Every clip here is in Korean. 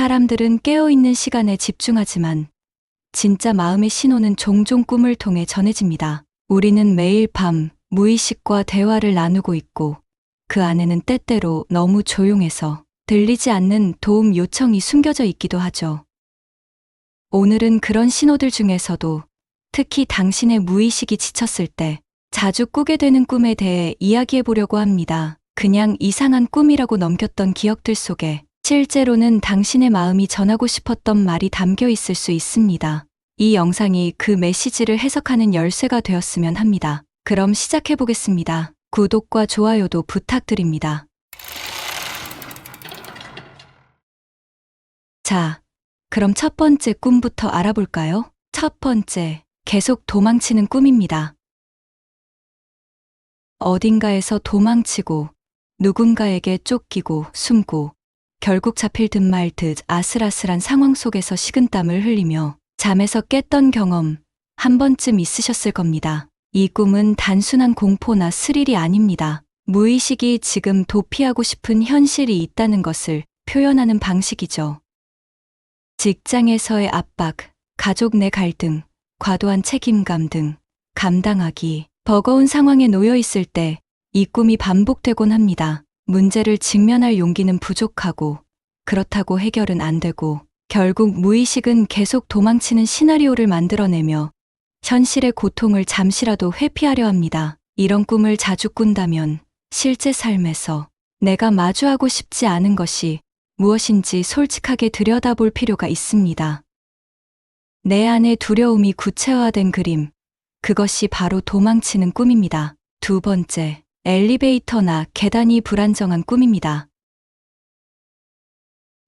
사람들은 깨어있는 시간에 집중하지만 진짜 마음의 신호는 종종 꿈을 통해 전해집니다. 우리는 매일 밤 무의식과 대화를 나누고 있고 그 안에는 때때로 너무 조용해서 들리지 않는 도움 요청이 숨겨져 있기도 하죠. 오늘은 그런 신호들 중에서도 특히 당신의 무의식이 지쳤을 때 자주 꾸게 되는 꿈에 대해 이야기해 보려고 합니다. 그냥 이상한 꿈이라고 넘겼던 기억들 속에 실제로는 당신의 마음이 전하고 싶었던 말이 담겨 있을 수 있습니다. 이 영상이 그 메시지를 해석하는 열쇠가 되었으면 합니다. 그럼 시작해 보겠습니다. 구독과 좋아요도 부탁드립니다. 자, 그럼 첫 번째 꿈부터 알아볼까요? 첫 번째, 계속 도망치는 꿈입니다. 어딘가에서 도망치고 누군가에게 쫓기고 숨고 결국 잡힐 듯 말 듯 아슬아슬한 상황 속에서 식은땀을 흘리며 잠에서 깼던 경험 한 번쯤 있으셨을 겁니다. 이 꿈은 단순한 공포나 스릴이 아닙니다. 무의식이 지금 도피하고 싶은 현실이 있다는 것을 표현하는 방식이죠. 직장에서의 압박, 가족 내 갈등, 과도한 책임감 등 감당하기 버거운 상황에 놓여 있을 때 이 꿈이 반복되곤 합니다. 문제를 직면할 용기는 부족하고 그렇다고 해결은 안 되고 결국 무의식은 계속 도망치는 시나리오를 만들어내며 현실의 고통을 잠시라도 회피하려 합니다. 이런 꿈을 자주 꾼다면 실제 삶에서 내가 마주하고 싶지 않은 것이 무엇인지 솔직하게 들여다볼 필요가 있습니다. 내 안의 두려움이 구체화된 그림, 그것이 바로 도망치는 꿈입니다. 두 번째, 엘리베이터나 계단이 불안정한 꿈입니다.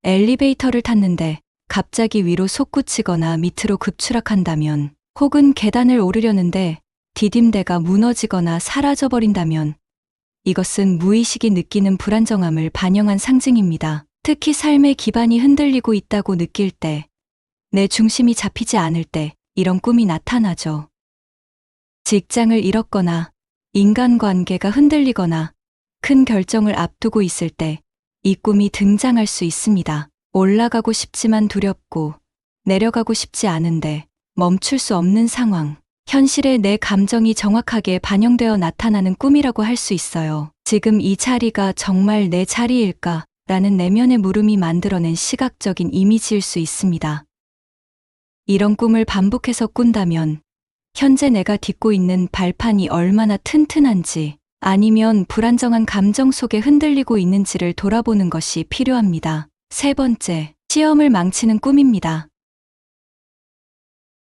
엘리베이터를 탔는데 갑자기 위로 솟구치거나 밑으로 급추락한다면, 혹은 계단을 오르려는데 디딤대가 무너지거나 사라져버린다면 이것은 무의식이 느끼는 불안정함을 반영한 상징입니다. 특히 삶의 기반이 흔들리고 있다고 느낄 때, 내 중심이 잡히지 않을 때 이런 꿈이 나타나죠. 직장을 잃었거나 인간관계가 흔들리거나 큰 결정을 앞두고 있을 때 이 꿈이 등장할 수 있습니다. 올라가고 싶지만 두렵고 내려가고 싶지 않은데 멈출 수 없는 상황, 현실에 내 감정이 정확하게 반영되어 나타나는 꿈이라고 할 수 있어요. 지금 이 자리가 정말 내 자리일까? 라는 내면의 물음이 만들어낸 시각적인 이미지일 수 있습니다. 이런 꿈을 반복해서 꾼다면 현재 내가 딛고 있는 발판이 얼마나 튼튼한지 아니면 불안정한 감정 속에 흔들리고 있는지를 돌아보는 것이 필요합니다. 세 번째, 시험을 망치는 꿈입니다.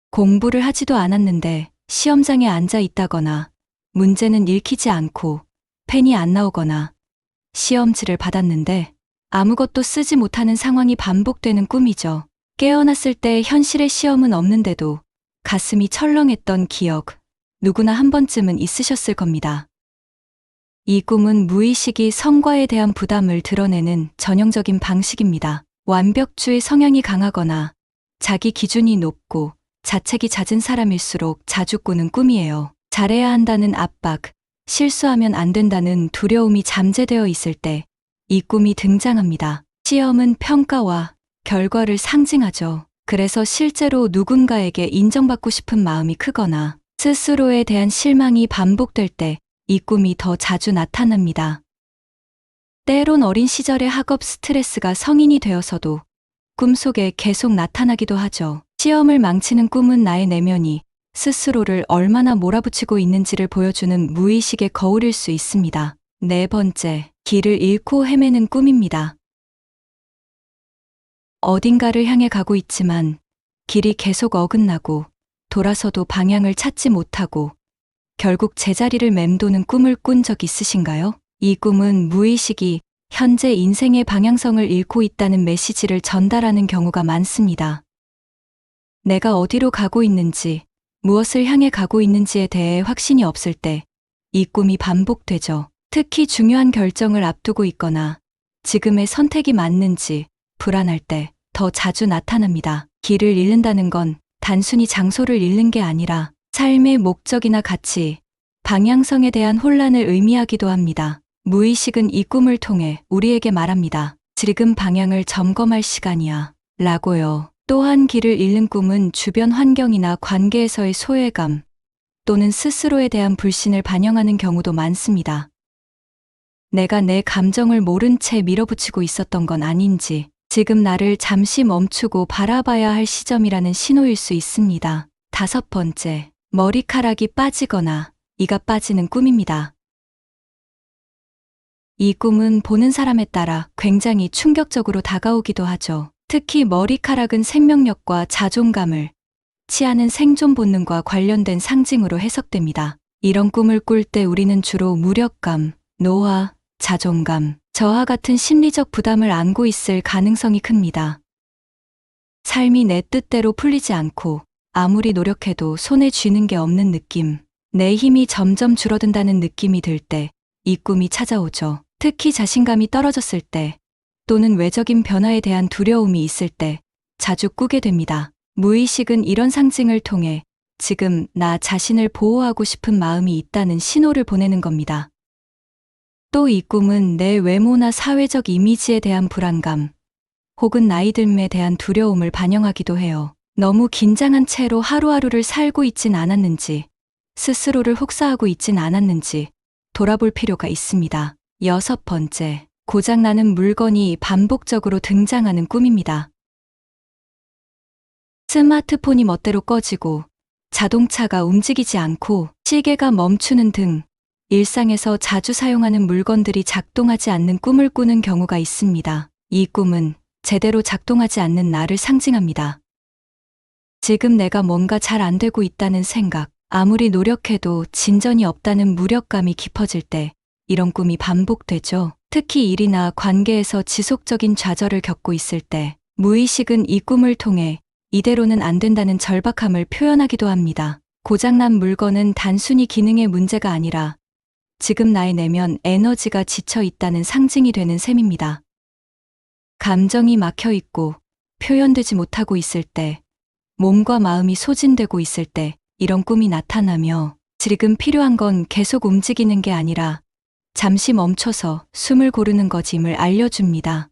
공부를 하지도 않았는데 시험장에 앉아 있다거나 문제는 읽히지 않고 펜이 안 나오거나 시험지를 받았는데 아무것도 쓰지 못하는 상황이 반복되는 꿈이죠. 깨어났을 때 현실의 시험은 없는데도 가슴이 철렁했던 기억, 누구나 한 번쯤은 있으셨을 겁니다. 이 꿈은 무의식이 성과에 대한 부담을 드러내는 전형적인 방식입니다. 완벽주의 성향이 강하거나 자기 기준이 높고 자책이 잦은 사람일수록 자주 꾸는 꿈이에요. 잘해야 한다는 압박, 실수하면 안 된다는 두려움이 잠재되어 있을 때 이 꿈이 등장합니다. 시험은 평가와 결과를 상징하죠. 그래서 실제로 누군가에게 인정받고 싶은 마음이 크거나 스스로에 대한 실망이 반복될 때 이 꿈이 더 자주 나타납니다. 때론 어린 시절의 학업 스트레스가 성인이 되어서도 꿈속에 계속 나타나기도 하죠. 시험을 망치는 꿈은 나의 내면이 스스로를 얼마나 몰아붙이고 있는지를 보여주는 무의식의 거울일 수 있습니다. 네 번째, 길을 잃고 헤매는 꿈입니다. 어딘가를 향해 가고 있지만 길이 계속 어긋나고 돌아서도 방향을 찾지 못하고 결국 제자리를 맴도는 꿈을 꾼 적 있으신가요? 이 꿈은 무의식이 현재 인생의 방향성을 잃고 있다는 메시지를 전달하는 경우가 많습니다. 내가 어디로 가고 있는지, 무엇을 향해 가고 있는지에 대해 확신이 없을 때 이 꿈이 반복되죠. 특히 중요한 결정을 앞두고 있거나 지금의 선택이 맞는지 불안할 때 더 자주 나타납니다. 길을 잃는다는 건 단순히 장소를 잃는 게 아니라 삶의 목적이나 가치, 방향성에 대한 혼란을 의미하기도 합니다. 무의식은 이 꿈을 통해 우리에게 말합니다. 지금 방향을 점검할 시간이야. 라고요. 또한 길을 잃는 꿈은 주변 환경이나 관계에서의 소외감 또는 스스로에 대한 불신을 반영하는 경우도 많습니다. 내가 내 감정을 모른 채 밀어붙이고 있었던 건 아닌지, 지금 나를 잠시 멈추고 바라봐야 할 시점이라는 신호일 수 있습니다. 5번째, 머리카락이 빠지거나 이가 빠지는 꿈입니다. 이 꿈은 보는 사람에 따라 굉장히 충격적으로 다가오기도 하죠. 특히 머리카락은 생명력과 자존감을 취하는 생존 본능과 관련된 상징으로 해석됩니다. 이런 꿈을 꿀 때 우리는 주로 무력감, 노화, 자존감, 저하 같은 심리적 부담을 안고 있을 가능성이 큽니다. 삶이 내 뜻대로 풀리지 않고 아무리 노력해도 손에 쥐는 게 없는 느낌, 내 힘이 점점 줄어든다는 느낌이 들 때 이 꿈이 찾아오죠. 특히 자신감이 떨어졌을 때 또는 외적인 변화에 대한 두려움이 있을 때 자주 꾸게 됩니다. 무의식은 이런 상징을 통해 지금 나 자신을 보호하고 싶은 마음이 있다는 신호를 보내는 겁니다. 또 이 꿈은 내 외모나 사회적 이미지에 대한 불안감 혹은 나이 듦에 대한 두려움을 반영하기도 해요. 너무 긴장한 채로 하루하루를 살고 있진 않았는지, 스스로를 혹사하고 있진 않았는지 돌아볼 필요가 있습니다. 6번째, 고장나는 물건이 반복적으로 등장하는 꿈입니다. 스마트폰이 멋대로 꺼지고 자동차가 움직이지 않고 시계가 멈추는 등 일상에서 자주 사용하는 물건들이 작동하지 않는 꿈을 꾸는 경우가 있습니다. 이 꿈은 제대로 작동하지 않는 나를 상징합니다. 지금 내가 뭔가 잘 안 되고 있다는 생각, 아무리 노력해도 진전이 없다는 무력감이 깊어질 때 이런 꿈이 반복되죠. 특히 일이나 관계에서 지속적인 좌절을 겪고 있을 때 무의식은 이 꿈을 통해 이대로는 안 된다는 절박함을 표현하기도 합니다. 고장난 물건은 단순히 기능의 문제가 아니라 지금 나의 내면 에너지가 지쳐 있다는 상징이 되는 셈입니다. 감정이 막혀 있고 표현되지 못하고 있을 때, 몸과 마음이 소진되고 있을 때 이런 꿈이 나타나며 지금 필요한 건 계속 움직이는 게 아니라 잠시 멈춰서 숨을 고르는 것임을 알려줍니다.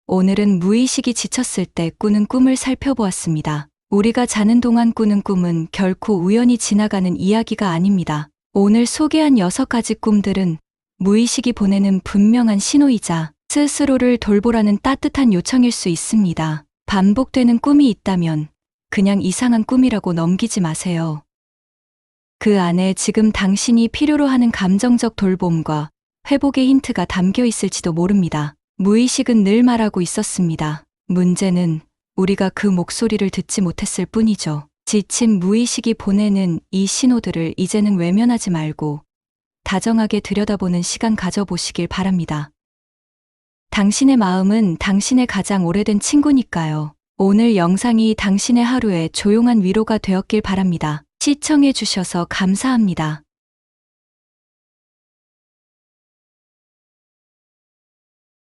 오늘은 무의식이 지쳤을 때 꾸는 꿈을 살펴보았습니다. 우리가 자는 동안 꾸는 꿈은 결코 우연히 지나가는 이야기가 아닙니다. 오늘 소개한 6가지 꿈들은 무의식이 보내는 분명한 신호이자 스스로를 돌보라는 따뜻한 요청일 수 있습니다. 반복되는 꿈이 있다면 그냥 이상한 꿈이라고 넘기지 마세요. 그 안에 지금 당신이 필요로 하는 감정적 돌봄과 회복의 힌트가 담겨 있을지도 모릅니다. 무의식은 늘 말하고 있었습니다. 문제는 우리가 그 목소리를 듣지 못했을 뿐이죠. 지친 무의식이 보내는 이 신호들을 이제는 외면하지 말고 다정하게 들여다보는 시간 가져보시길 바랍니다. 당신의 마음은 당신의 가장 오래된 친구니까요. 오늘 영상이 당신의 하루에 조용한 위로가 되었길 바랍니다. 시청해 주셔서 감사합니다.